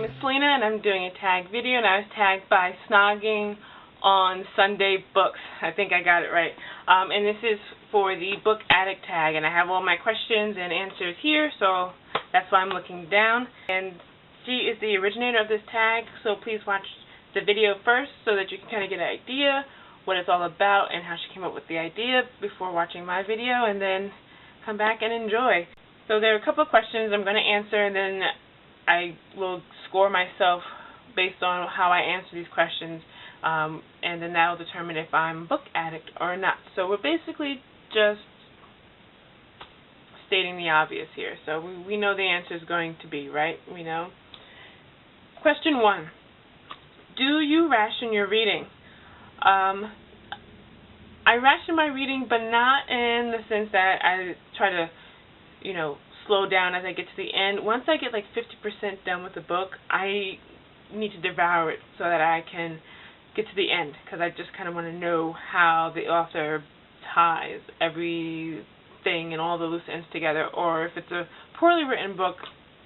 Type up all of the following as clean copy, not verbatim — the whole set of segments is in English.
is Selena, and I'm doing a tag video, and I was tagged by Snogging on Sunday Books. I think I got it right. And this is for the Book Addict Tag, and I have all my questions and answers here, so that's why I'm looking down. And she is the originator of this tag, so please watch the video first so that you can kind of get an idea what it's all about and how she came up with the idea before watching my video, and then come back and enjoy. So there are a couple of questions I'm going to answer, and then I will score myself based on how I answer these questions, and then that will determine if I'm book addict or not. So we're basically just stating the obvious here. So we know the answer is going to be, right? We know. Question 1. Do you ration your reading? I ration my reading, but not in the sense that I try to, slow down as I get to the end. Once I get like 50% done with the book, I need to devour it so that I can get to the end, because I just kind of want to know how the author ties everything and all the loose ends together. Or if it's a poorly written book,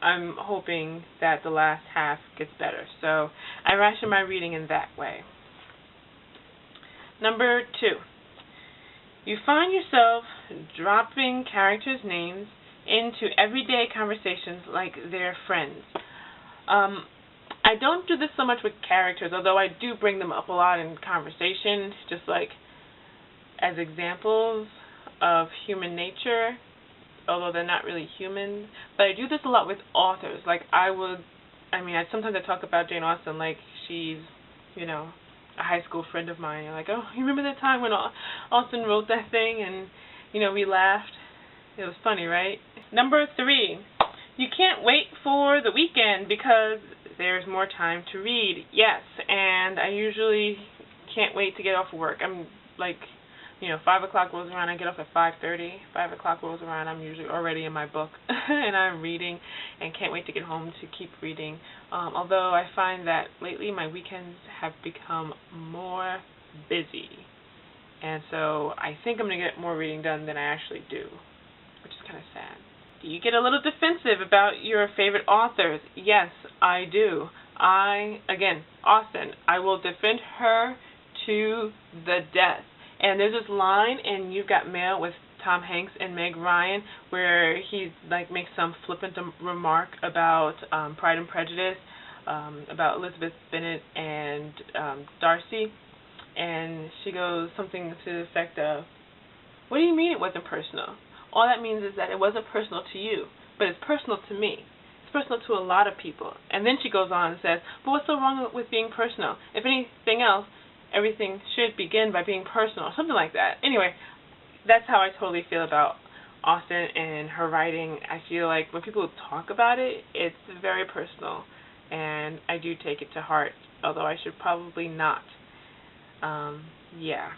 I'm hoping that the last half gets better. So I ration my reading in that way. Number 2. You find yourself dropping characters' names into everyday conversations like they're friends. I don't do this so much with characters, although I do bring them up a lot in conversation, just like as examples of human nature, although they're not really human. But I do this a lot with authors. Like sometimes I talk about Jane Austen like she's, a high school friend of mine. You're like, oh, you remember that time when Austen wrote that thing and, we laughed? It was funny, right? Number 3, you can't wait for the weekend because there's more time to read. Yes, and I usually can't wait to get off of work. I'm like, 5 o'clock rolls around, I get off at 5:30. 5 o'clock rolls around, I'm usually already in my book and I'm reading and can't wait to get home to keep reading. Although I find that lately my weekends have become more busy. And so I think I'm going to get more reading done than I actually do, which is kind of sad. Do you get a little defensive about your favorite authors? Yes, I do. Again, Austen, I will defend her to the death. And there's this line in You've Got Mail with Tom Hanks and Meg Ryan where he makes some flippant remark about Pride and Prejudice, about Elizabeth Bennet and Darcy, and she goes something to the effect of, "What do you mean it wasn't personal? All that means is that it wasn't personal to you, but it's personal to me. It's personal to a lot of people." And then she goes on and says, "But what's so wrong with being personal? If anything else, everything should begin by being personal," something like that. Anyway, that's how I totally feel about Austen and her writing. I feel like when people talk about it, it's very personal, and I do take it to heart, although I should probably not. Yeah.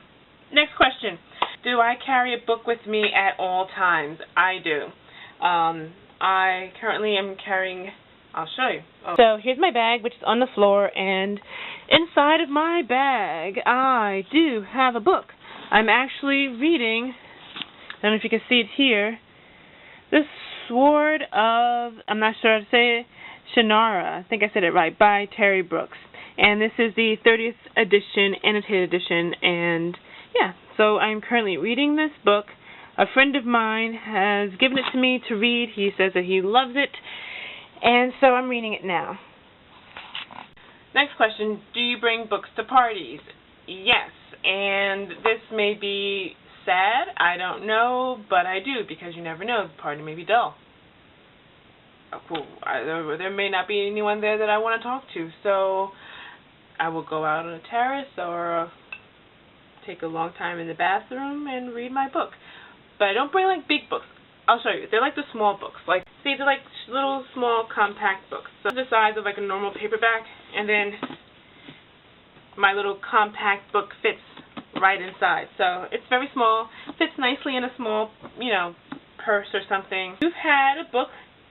Next question. Do I carry a book with me at all times? I do. I currently am carrying... I'll show you. Oh. So here's my bag, which is on the floor, and inside of my bag, I do have a book. I'm actually reading, I don't know if you can see it here, The Sword of, I'm not sure how to say it, Shannara, I think I said it right, by Terry Brooks. And this is the 30th edition, annotated edition, and yeah, so I'm currently reading this book. A friend of mine has given it to me to read. He says that he loves it. And so I'm reading it now. Next question, do you bring books to parties? Yes, and this may be sad, I don't know, but I do, because you never know, the party may be dull. Cool. There may not be anyone there that I want to talk to, so I will go out on a terrace or take a long time in the bathroom and read my book. But I don't bring big books. I'll show you. They're like the small books. See, they're like little, small, compact books. So the size of a normal paperback, and then my little compact book fits right inside. So it's very small, fits nicely in a small, purse or something. You've had a book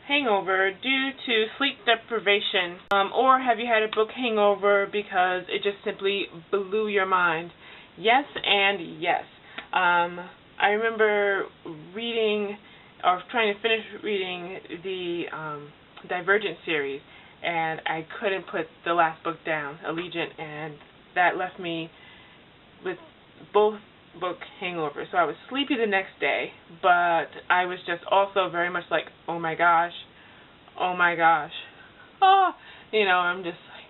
hangover due to sleep deprivation, or have you had a book hangover because it just simply blew your mind? Yes and yes. I remember reading or trying to finish reading the Divergent series, and I couldn't put the last book down, Allegiant, and that left me with both book hangover. So I was sleepy the next day, but I was just also very much like, oh my gosh, oh,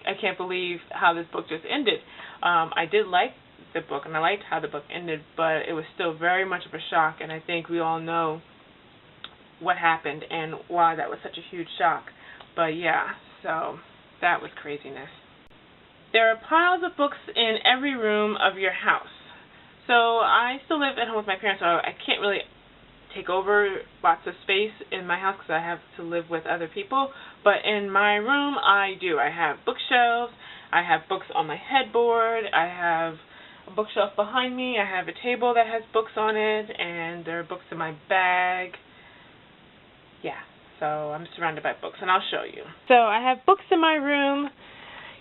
I can't believe how this book just ended. I did like the book, and I liked how the book ended, but it was still very much of a shock, and I think we all know what happened and why that was such a huge shock. But yeah, so that was craziness. There are piles of books in every room of your house. So I still live at home with my parents, so I can't really take over lots of space in my house because I have to live with other people. But in my room, I do. I have bookshelves. I have books on my headboard. I have a bookshelf behind me. I have a table that has books on it, and there are books in my bag. Yeah, so I'm surrounded by books, and I'll show you. So I have books in my room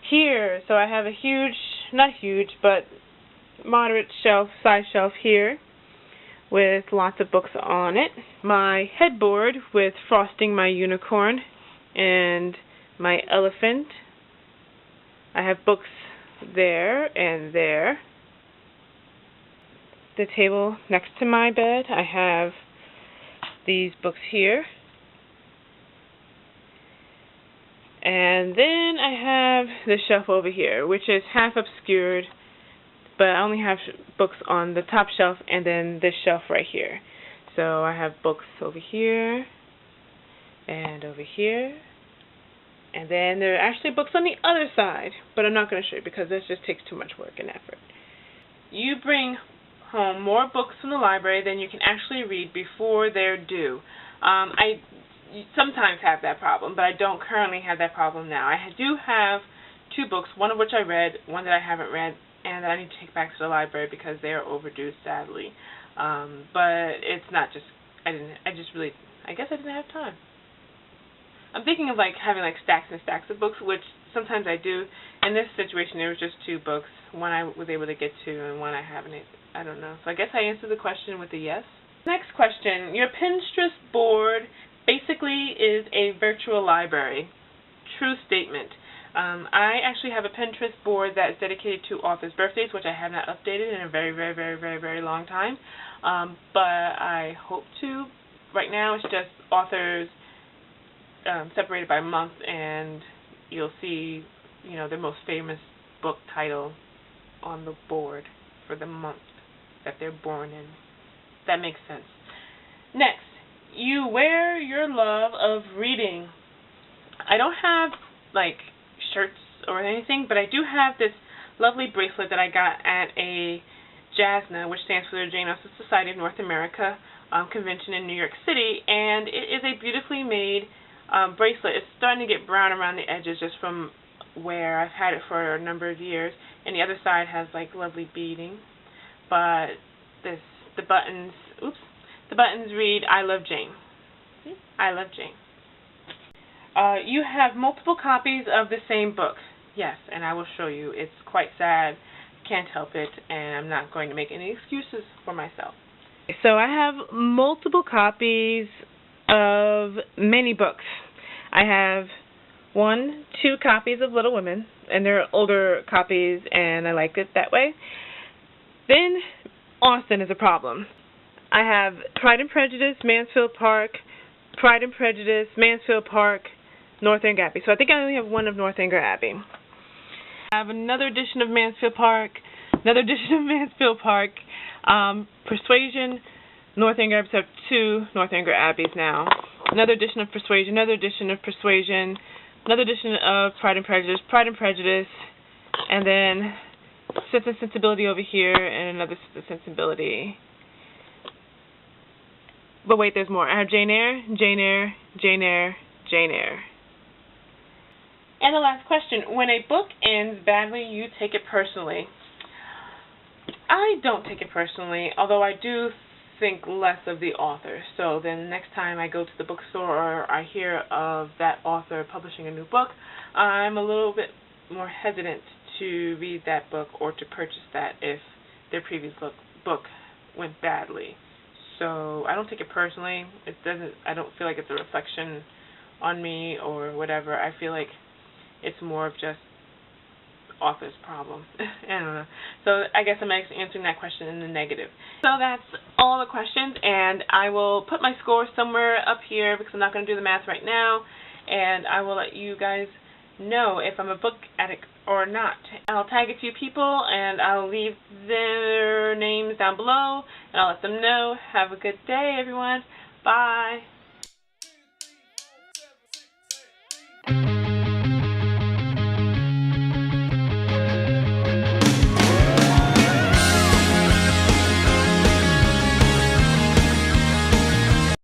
here. So I have a huge, not huge, but moderate size shelf here with lots of books on it. My headboard with Frosting my Unicorn and my elephant. I have books there and there. The table next to my bed, I have these books here. And then I have the shelf over here, which is half obscured, but I only have books on the top shelf and then this shelf right here. So I have books over here and over here. And then there are actually books on the other side, but I'm not going to show you because this just takes too much work and effort. You bring home more books from the library than you can actually read before they're due. I sometimes have that problem, but I don't currently have that problem now. I do have 2 books, one of which I read, one that I haven't read, and that I need to take back to the library because they are overdue, sadly. But it's not just, I guess I didn't have time. I'm thinking of having stacks and stacks of books, which sometimes I do. In this situation, there was just 2 books. One I was able to get to, and one I haven't. I don't know. So I guess I answered the question with a yes. Next question. Your Pinterest board basically is a virtual library. True statement. I actually have a Pinterest board that is dedicated to authors' birthdays, which I have not updated in a very, very, very, very, very long time. But I hope to. Right now, it's just authors separated by month, and you'll see, their most famous book title on the board for the month that they're born in. That makes sense. Next, you wear your love of reading. I don't have shirts or anything, but I do have this lovely bracelet that I got at a JASNA, which stands for the Jane Austen Society of North America convention in New York City, and it is a beautifully made bracelet. It's starting to get brown around the edges just from where I've had it for a number of years, and the other side has lovely beading, but the buttons read, I love Jane. I love Jane. You have multiple copies of the same book. Yes, and I will show you. It's quite sad. Can't help it, and I'm not going to make any excuses for myself. So I have multiple copies of many books. I have 2 copies of Little Women, and they're older copies, and I like it that way. Then Austen is a problem. I have Pride and Prejudice, Mansfield Park, Pride and Prejudice, Mansfield Park, Northanger Abbey. So I think I only have one of Northanger Abbey. I have another edition of Mansfield Park, Persuasion, Northanger Abbey. So I have 2 Northanger Abbeys now. Another edition of Persuasion, another edition of Persuasion, another edition of Pride and Prejudice, and then Sense and Sensibility over here, and another Sense and Sensibility. But wait, there's more. I have Jane Eyre, Jane Eyre, Jane Eyre, Jane Eyre. And the last question. When a book ends badly, you take it personally. I don't take it personally, although I do think less of the author. So then next time I go to the bookstore or I hear of that author publishing a new book, I'm a little bit more hesitant to read that book or to purchase that if their previous book went badly. So I don't take it personally. I don't feel like it's a reflection on me or whatever. I feel like it's more of just author's problem. I don't know. So I guess I'm answering that question in the negative. So that's all the questions, and I will put my score somewhere up here because I'm not going to do the math right now, and I will let you guys know if I'm a book addict or not. I'll tag a few people, and I'll leave their names down below, and I'll let them know. Have a good day, everyone. Bye.